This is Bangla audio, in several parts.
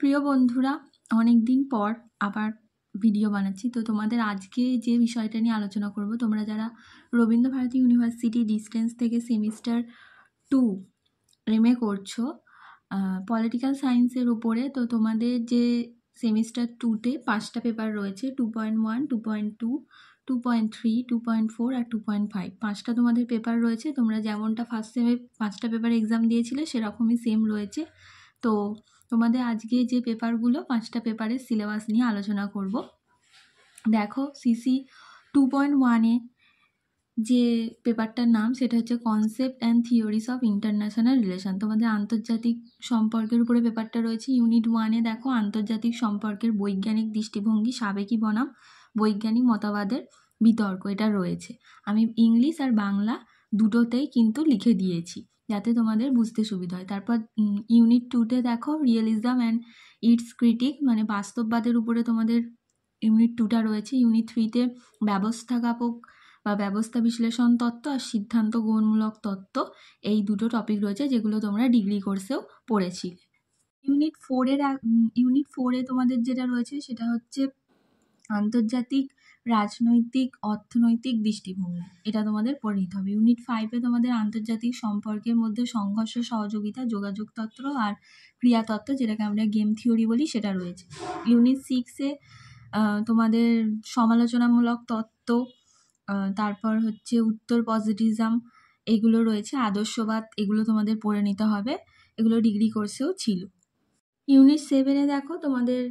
প্রিয় বন্ধুরা, অনেক দিন পর আবার ভিডিও বানাচ্ছি। তো তোমাদের আজকে যে বিষয়টা নিয়ে আলোচনা করব, তোমরা যারা রবীন্দ্রভারতী ইউনিভার্সিটি ডিস্টেন্স থেকে সেমিস্টার 2 MA করছো পলিটিক্যাল সায়েন্সের উপরে, তো তোমাদের যে সেমিস্টার 2তে 5টা পেপার রয়েছে, 2.1, 2.2, 2.3, 2.4 আর 2.5। 5টা তোমাদের পেপার রয়েছে। তোমরা যেমনটা ফার্স্ট সেমে 5টা পেপার এক্সাম দিয়েছিলে সেরকমই সেম রয়েছে। তো তোমাদের আজকে যে পেপারগুলো, 5টা পেপারের সিলেবাস নিয়ে আলোচনা করব। দেখো, সিসি 2.1-এ যে পেপারটার নাম সেটা হচ্ছে concept and theories of international relation. তোমাদের আন্তর্জাতিক সম্পর্কের উপরে পেপারটা রয়েছে। ইউনিট 1-এ দেখো আন্তর্জাতিক সম্পর্কের বৈজ্ঞানিক দৃষ্টিভঙ্গি, সাবেকি বনাম বৈজ্ঞানিক মতবাদের বিতর্ক, এটা রয়েছে। আমি ইংলিশ আর বাংলা দুটোতেই কিন্তু লিখে দিয়েছি যাতে তোমাদের বুঝতে সুবিধা হয়। তারপর ইউনিট 2-তে দেখো রিয়েলিজম অ্যান্ড ইটস ক্রিটিক, মানে বাস্তববাদের উপরে তোমাদের ইউনিট 2টা রয়েছে। ইউনিট 3-তে ব্যবস্থাপক বা ব্যবস্থা বিশ্লেষণ তত্ত্ব আর সিদ্ধান্ত গ্রহণমূলক তত্ত্ব, এই দুটো টপিক রয়েছে যেগুলো তোমরা ডিগ্রি কোর্সেও পড়েছিলে। ইউনিট 4-এ তোমাদের যেটা রয়েছে সেটা হচ্ছে আন্তর্জাতিক রাজনৈতিক অর্থনৈতিক দৃষ্টিভঙ্গি, এটা তোমাদের পড়ে নিতে হবে। ইউনিট 5-এ তোমাদের আন্তর্জাতিক সম্পর্কের মধ্যে সংঘর্ষ, সহযোগিতা, যোগাযোগ তত্ত্ব আর ক্রিয়াতত্ত্ব, যেটাকে আমরা গেম থিওরি বলি, সেটা রয়েছে। ইউনিট 6-এ তোমাদের সমালোচনামূলক তত্ত্ব, তারপর হচ্ছে উত্তর পজিটিভিজম, এগুলো রয়েছে। আদর্শবাদ, এগুলো তোমাদের পড়ে নিতে হবে, এগুলো ডিগ্রি কোর্সেও ছিল। ইউনিট 7-এ দেখো তোমাদের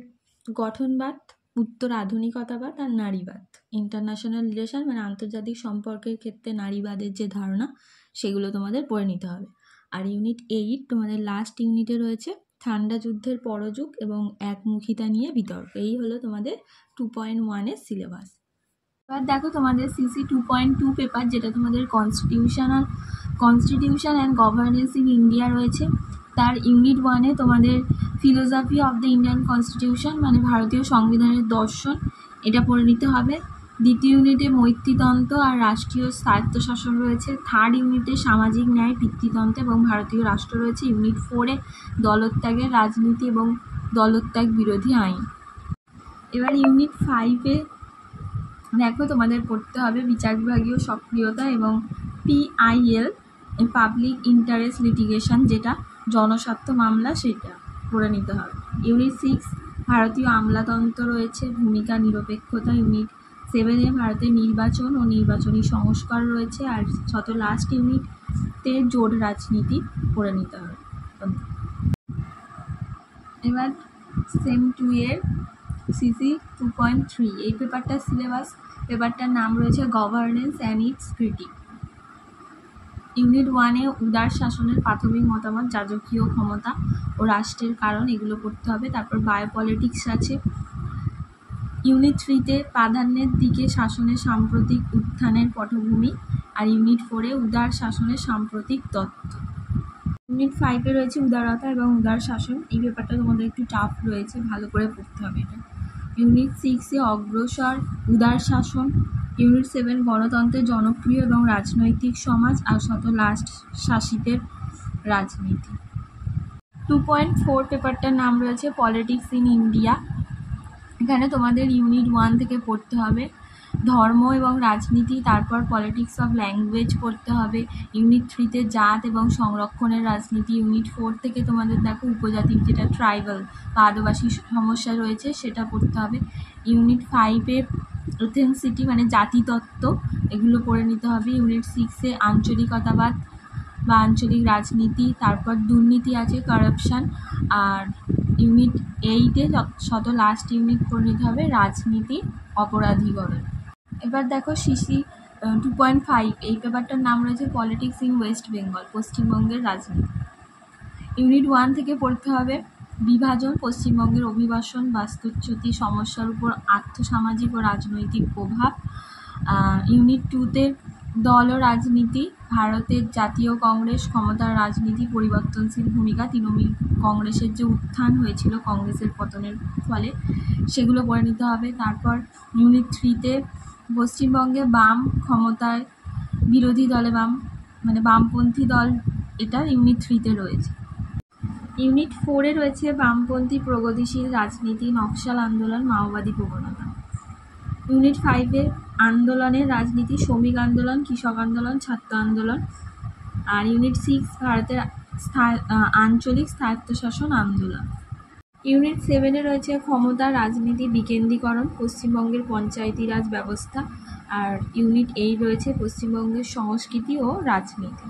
গঠনবাদ, উত্তর আধুনিকতাবাদ আর নারীবাদ, ইন্টারন্যাশনাল রিলেশন মানে আন্তর্জাতিক সম্পর্কের ক্ষেত্রে নারীবাদের যে ধারণা, সেগুলো তোমাদের পড়ে নিতে হবে। আর ইউনিট 8 তোমাদের লাস্ট ইউনিটে রয়েছে ঠান্ডা যুদ্ধের পরযুগ এবং একমুখিতা নিয়ে বিতর্ক। এই হলো তোমাদের 2.1-এর সিলেবাস। এবার দেখো তোমাদের সিসি 2.2 পেপার, যেটা তোমাদের constitution and governance in India রয়েছে। তার ইউনিট 1-এ তোমাদের philosophy of the Indian constitution, মানে ভারতীয় সংবিধানের দর্শন, এটা পড়ে নিতে হবে। দ্বিতীয় ইউনিটে মৈত্রীতন্ত্র আর রাষ্ট্রীয় স্বায়ত্তশাসন রয়েছে। থার্ড ইউনিটে সামাজিক ন্যায়, পিতৃতন্ত্র এবং ভারতীয় রাষ্ট্র রয়েছে। ইউনিট 4-এ দলত্যাগের রাজনীতি এবং দলত্যাগ বিরোধী আইন। এবার ইউনিট 5-এ দেখো তোমাদের পড়তে হবে বিচার বিভাগীয় সক্রিয়তা এবং PIL, পাবলিক ইন্টারেস্ট লিটিগেশন, যেটা জনস্বার্থ মামলা, সেটা পড়ে নিতে হবে। ইউনিট 6 ভারতীয় আমলাতন্ত্র রয়েছে, ভূমিকা নিরপেক্ষতা। ইউনিট 7-এ ভারতের নির্বাচন ও নির্বাচনী সংস্কার রয়েছে। আর লাস্ট ইউনিটে জোট রাজনীতি পড়ে নিতে হবে। এবার সেম 2-এর সিসি 2.3, এই পেপারটার সিলেবাস, পেপারটার নাম রয়েছে governance and its critique. Unit 1-এ উদার শাসনের প্রাথমিক মতামত, যাজকীয় ক্ষমতা ও রাষ্ট্রের কারণ, এগুলো পড়তে হবে। তারপর বায়োপলিটিক্স আছে। ইউনিট 3-তে প্রাধান্যের দিকে শাসনের সাম্প্রতিক উত্থানের পটভূমি। আর ইউনিট 4-এ উদার শাসনের সাম্প্রতিক তত্ত্ব। ইউনিট 5-এ রয়েছে উদারতা এবং উদার শাসন, এই পেপারটা তোমাদের একটু টাফ রয়েছে, ভালো করে পড়তে হবে এটা। ইউনিট 6-এ অগ্রসর উদার শাসন। ইউনিট 7 গণতন্ত্রের জনপ্রিয় এবং রাজনৈতিক সমাজ আর লাস্ট শাসিতের রাজনীতি। 2.4 পেপারটার নাম রয়েছে পলিটিক্স ইন ইন্ডিয়া। এখানে তোমাদের ইউনিট 1 থেকে পড়তে হবে ধর্ম এবং রাজনীতি, তারপর পলিটিক্স অফ ল্যাঙ্গুয়েজ পড়তে হবে। ইউনিট 3-তে জাত এবং সংরক্ষণের রাজনীতি। ইউনিট 4 থেকে তোমাদের দেখো উপজাতি, যেটা ট্রাইবাল বা আদিবাসী সমস্যা রয়েছে, সেটা পড়তে হবে। ইউনিট 5-এ এথেনসিটি মানে জাতিতত্ত্ব, এগুলো পড়ে নিতে হবে। ইউনিট 6-এ আঞ্চলিকতাবাদ বা আঞ্চলিক রাজনীতি, তারপর দুর্নীতি আছে, কারাপশান। আর ইউনিট 8-এ লাস্ট ইউনিট পড়ে নিতে হবে রাজনীতি, অপরাধীকরণ। এবার দেখো সিসি 2.5, এই পেপারটার নাম রয়েছে পলিটিক্স ইন ওয়েস্ট বেঙ্গল, পশ্চিমবঙ্গের রাজনীতি। ইউনিট 1 থেকে পড়তে হবে বিভাজন, পশ্চিমবঙ্গের অভিবাসন, বাস্তুচ্যুতি সমস্যার উপর আর্থসামাজিক ও রাজনৈতিক প্রভাব। ইউনিট 2-তে দল ও রাজনীতি, ভারতের জাতীয় কংগ্রেস, ক্ষমতার রাজনীতি, পরিবর্তনশীল ভূমিকা, তৃণমূল কংগ্রেসের যে উত্থান হয়েছিল কংগ্রেসের পতনের ফলে, সেগুলো পড়ে নিতে হবে। তারপর ইউনিট 3-তে পশ্চিমবঙ্গে বাম ক্ষমতায়, বিরোধী দলে বাম মানে বামপন্থী দল, এটা ইউনিট 3-তে রয়েছে। ইউনিট 4-এ রয়েছে বামপন্থী প্রগতিশীল রাজনীতি, নকশাল আন্দোলন, মাওবাদী প্রবণতা। ইউনিট 5-এ আন্দোলনের রাজনীতি, শ্রমিক আন্দোলন, কৃষক আন্দোলন, ছাত্র আন্দোলন। আর ইউনিট 6 ভারতের আঞ্চলিক স্বায়ত্তশাসন আন্দোলন। ইউনিট 7-এ রয়েছে ক্ষমতা, রাজনীতি, বিকেন্দ্রীকরণ, পশ্চিমবঙ্গের পঞ্চায়েতি রাজ ব্যবস্থা। আর ইউনিট 8 রয়েছে পশ্চিমবঙ্গের সংস্কৃতি ও রাজনীতি।